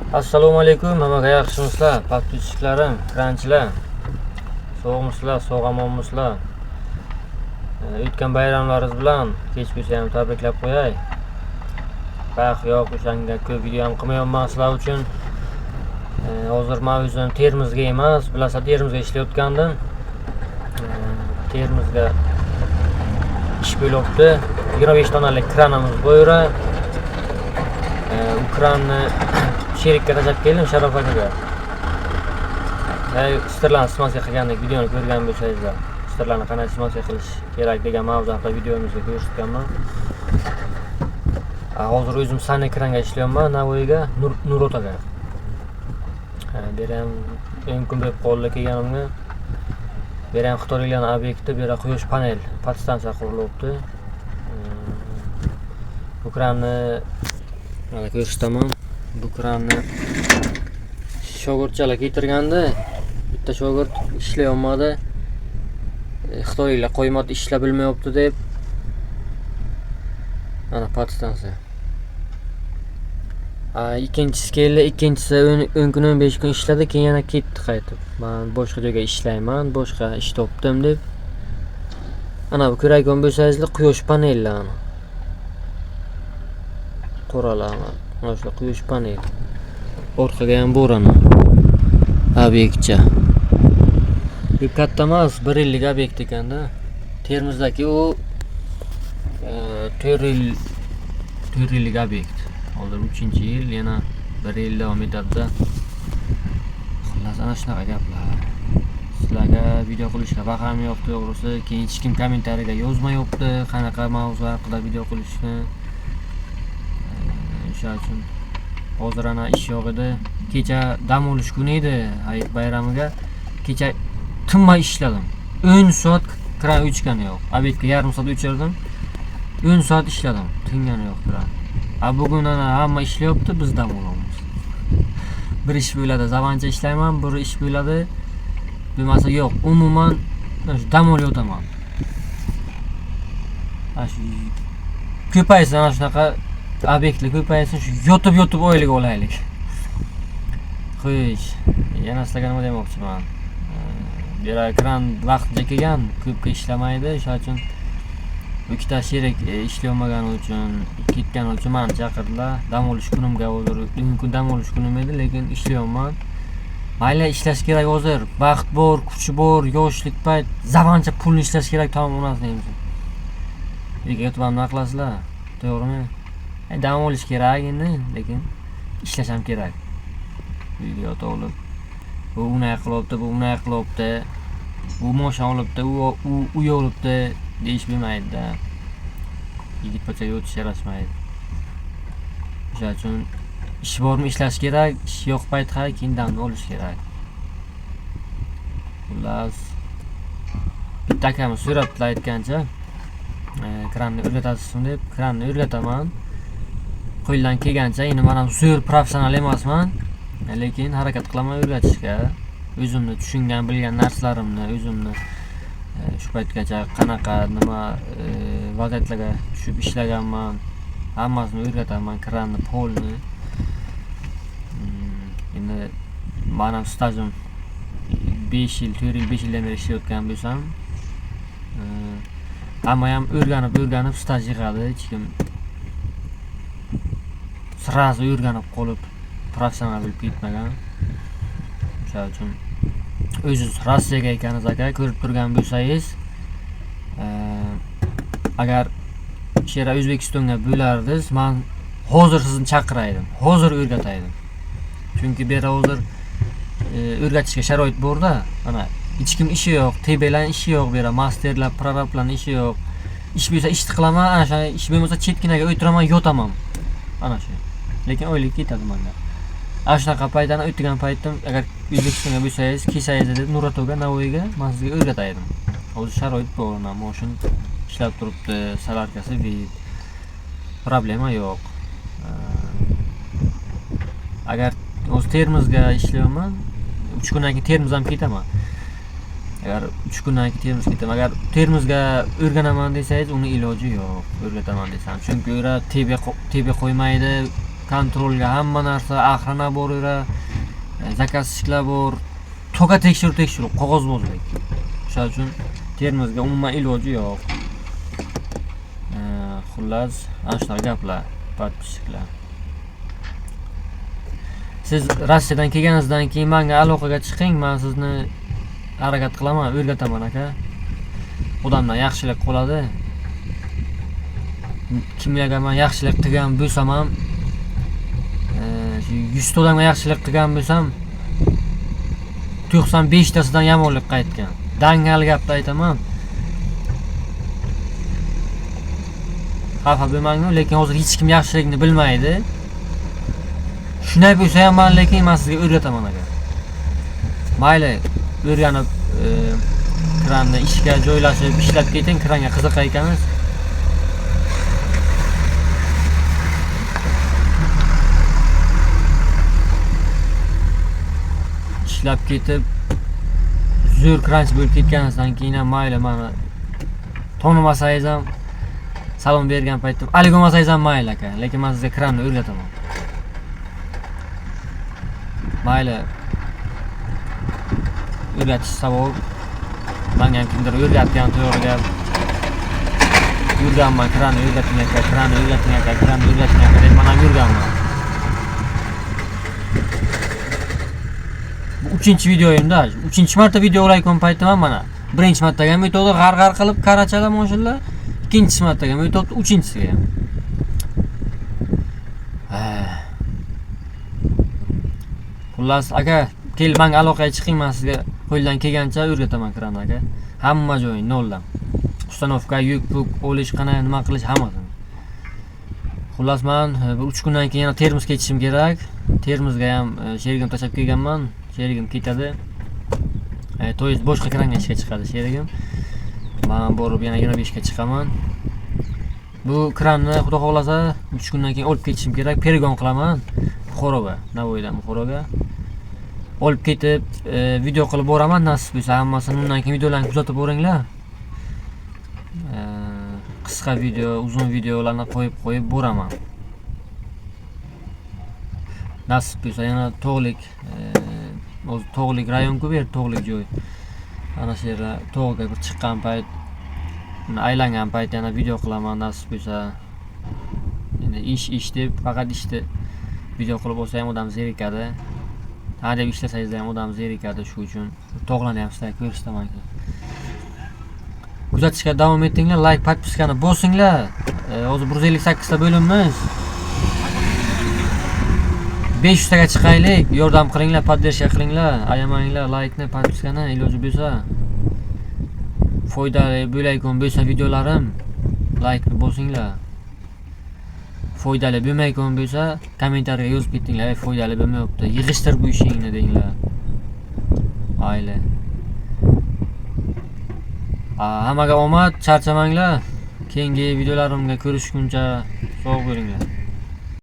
Assalomu alaykum, hammaga yaxshimisizlar? Podpischiklarim, kranchilar. So'g'misizlar, so'g'amonmisizlar? O'tgan bayramlaringiz bilan kechgacha ham tabriklab qo'yay. Bax, yo'q, o'shanga ko'p video ham qilmayapman sizlar uchun. Hozir men o'zim Termizga emas, bilasizlar, Termizga ishlayotgandim. Termizga ish bo'lyapti. 25 tonalik kranimiz bor. U kranni sherikka tashlab keldim, Sharof akaga. Stirlarni smotsiya qilgandek videoni ko'rgan bo'lsangizlar, stirlarni qanday smotsiya qilish kerak degan mavzu haqida videomizda ko'rsatganman. Hozir o'zim Sani kranga ishlayapman, Navoiyga, Nurotaga. Beram mumkin bo'lib qoldi kelganimga. Beram Xitoyliklarning obyekti, bera quyosh panel podstansiya qurilyapti. Bu kranni mana ko'rsataman. Bu kranni shogirdchalar keltirganda, bitta shogird ishlayolmadi. Xitoyliklar qo'ymadi, ishlab bilmayapti deb. Mana podstansiya. Ikkinchisi keldi, ikkinchisi 10 kun 15 kun ishladi, keyin yana ketdi qaytib. Men boshqa joyga ishlayman, boshqa ish topdim deb. Ana bu ko'rayotgan bo'lsangizlar, quyosh panellarni. Qo'ralarni. Mana shu quyosh panel. Orqaga ham borani. Obyektcha. Bu katta emas, 1 yillik obyekt ekanda. Termizdagi u 4 yillik obyekt. Hozir 3-yil, yana 1 yil davom etadi. Xullas, ana shunaqa gaplar. Sizlarga video qilishga vaqtim yo'q, to'g'risi. Keyin hech kim kommentariyaga yozmayapti, qanaqa mavzu haqida video qilishni. O'sha uchun hozir ana ish yo'q edi. Kecha dam olish kuni edi, hayit bayramiga. Kecha tinmay ishladim. 10 soat kran o'chgani yo'q. Obyektga yarim soat o'chirdim. 10 soat ishladim. Tingani yo'q kran. Bugun ana hamma ishlayapti, biz dam olamiz. Bir ish bo'ladi, zavancha ishlayman, bir ish bo'ladi. Bo'lmasa yo'q, umuman dam olyapman. Ko'paysa ana shunaqa obyektlar ko'paysin, shu yotib oylik olaylik. Xo'sh, yana sizlarga nima demoqchiman? Bera kran vaqtida kelgan, ko'pga ishlamaydi, shuning uchun ikkita sherik ishlayolmagani uchun, ketgani uchun meni chaqirdilar. Dam olish kunimga hozir, bugun dam olish kunim edi, lekin ishlayapman. Mayli, ishlash kerak hozir. Vaqt bor, kuch bor, yoshlik payt, zavancha pulni ishlash kerak, tamom emas deymiz. Lekin yotib nima qilasizlar? To'g'rimi? Dam olish kerak endi, lekin ishlash ham kerak. Uyga o'tib, bu unday qilyapti, bu unday qilyapti, bu moshina olibdi, u olibdi deyish bo'lmaydi-da. Yigit pochaga o'tish yarashmaydi. O'sha uchun ish bormi ishlash kerak, ish yo'q payt keyin damni olish kerak. Xullas, bitta akamiz suratlar aytgancha, kranni o'rgatasizmi deb, kranni o'rgataman. Qo'ldan kelgancha, endi men ham zo'r professional emasman, lekin harakat qilaman o'rgatishga. O'zimni tushungan, bilgan narsalarimni, o'zimni shu paytgacha qanaqa nima vaziyatlarga tushib ishlaganman, hammasini o'rgataman, kranni, polni. Endi men ham stajim 5 yil, 4 yil, 5 yildan beri ishlayotgan bo'lsam, hamma ham o'rganib staj yig'adi, hech kim sразу o'rganib qolib professional bo'lib ketmagan. O'sha uchun o'zingiz Rossiyaga ekaningiz aka, ko'rib turgan bo'lsangiz, agar shera O'zbekistonga bo'lardingiz, men hozir sizni chaqiraydim, hozir o'rgataydim. Chunki bu yerda hozir o'rgatishga sharoit bor-da, ana hech kim ishi yo'q, tebelan ishi yo'q, bu yerda masterlar, prorablarning ishi yo'q. Ish bo'lsa ishni qilaman, ana shu ish bo'lmasa chetginaga o'tiraman, yotaman. Ana shu. Lekin oylik ketadi menda. Shunaqa paytdan o'tgan paytim, agar O'zbekistonga bo'lsangiz, kelsangiz deb Nuratoga, Navoiyga men sizga o'rgataydim. Hozir sharoit bor, mashin ishlab turibdi, salarkasi vid. Problema yo'q. Agar o'z Termizga ishlayman, 3 kundan keyin Termiz ham ketaman. Agar 3 kundan keyin Termiz ketaman, agar Termizga o'rganaman desangiz, uni iloji yo'q, o'rgataman desam. Chunki ular TB qo'ymaydi, kontrolga hamma narsa axrana bor era, zakazchilar bor. To'ka tekshiruv, qog'ozbozlik. Shuning uchun Termizga umuman iloji yo'q. Xullas, ana shunaqa gaplar, podpischilar. Siz Rossiyadan kelganingizdan keyin menga aloqaga chiqing, men sizni harakat qilaman, o'rgataman aka. Odamlar yaxshilik qiladi. Kimlarga men yaxshilik qilgan bo'lsam ham, 100 ta odamga yaxshilik qilgan bo'lsam, 95 tasidan yomonlik qaytgan. Dangal gapni aytaman. Xafa bo'lmang, lekin hozir hech kim yaxshilikni bilmaydi. Shunday bo'lsa ham men lekin sizga o'rgataman aka. Mayli, o'rganib kranni ishga joylashib ishlab keting, kranga qiziqar ekansiz. Ishlab ketib zo'r kranchi bo'lib ketganingizdan keyin ham mayli, meni tonimasangiz ham salom bergan paytda alg'olmasangiz ham mayli aka, lekin men sizga kranni o'rgataman. Mayli, o'rgatish savob. Menga kimdir o'rgatgan to'g'riga yurganman, kranni o'rgating aka, kranni o'rgating aka, kranni o'rgating aka deb men ham yurganman. Bu 3-videoyimda, 3-marta video olayotgan paytim mana. Birinchi martaga ham o'tdi, g'ar-g'ar qilib qarachalar mashinalar. Ikkinchi martaga ham o'tdi, uchinchisiga ham. Xullas aka, kel menga aloqaga chiqing, men sizga qo'ldan kelgancha o'rgataman kranni aka. Hamma joyi noldan. Ustanovka, yuk-puk, olish, qanday nima qilish hammasini. Xullas men 3 kundan keyin yana Termizga ketishim kerak. Termizga ham sherigim tashlab kelganman. Sherigim ketadi. To'yiz boshqa kranga ishga chiqadi sherigim. Men borib yana 25 ga chiqaman. Bu kranni xudo xolasa 3 kundan keyin olib ketishim kerak. Perigon qilaman Buxoroga, Navoiydan Buxoroga. Olib ketib, video qilib boraman, nasib bo'lsa hammasini undan keyin videolarni kuzatib boringlar. Qisqa video, uzun videolarni qo'yib boraman. Nasib bo'lsa yana tog'lik rayon-ku bu yer, tog'lik joy. Ana shu yerda tog'ga bir chiqqan payt, aylangan payt yana video qilaman, nasib bo'lsa. Endi ish deb faqat ishni video qilib olsa ham odam zerikadi. Ha deb ishlasangiz ham odam zerikadi, shu uchun tog'larni ham sizlarga ko'rsataman. Kuzatishga davom etinglar, like, podpiskani bosinglar. Hozir 158 ta bo'limmiz. 500 taga chiqaylik, yordam qilinglar, poddershka qilinglar, ayamanglar, like-ni, podpiskani iloji bo'lsa. Foydali bo'layotgan bo'lsa videolarim, like-ni bosinglar. Foydali bo'lmayotgan bo'lsa, kommentariyaga yozib ketinglar, foydali bo'lmayapti, yig'ishtir bu ishingni denglar. Mayli. Hammaga omad, charchamanglar. Keyingi videolarimga ko'rishguncha sog' bo'linglar.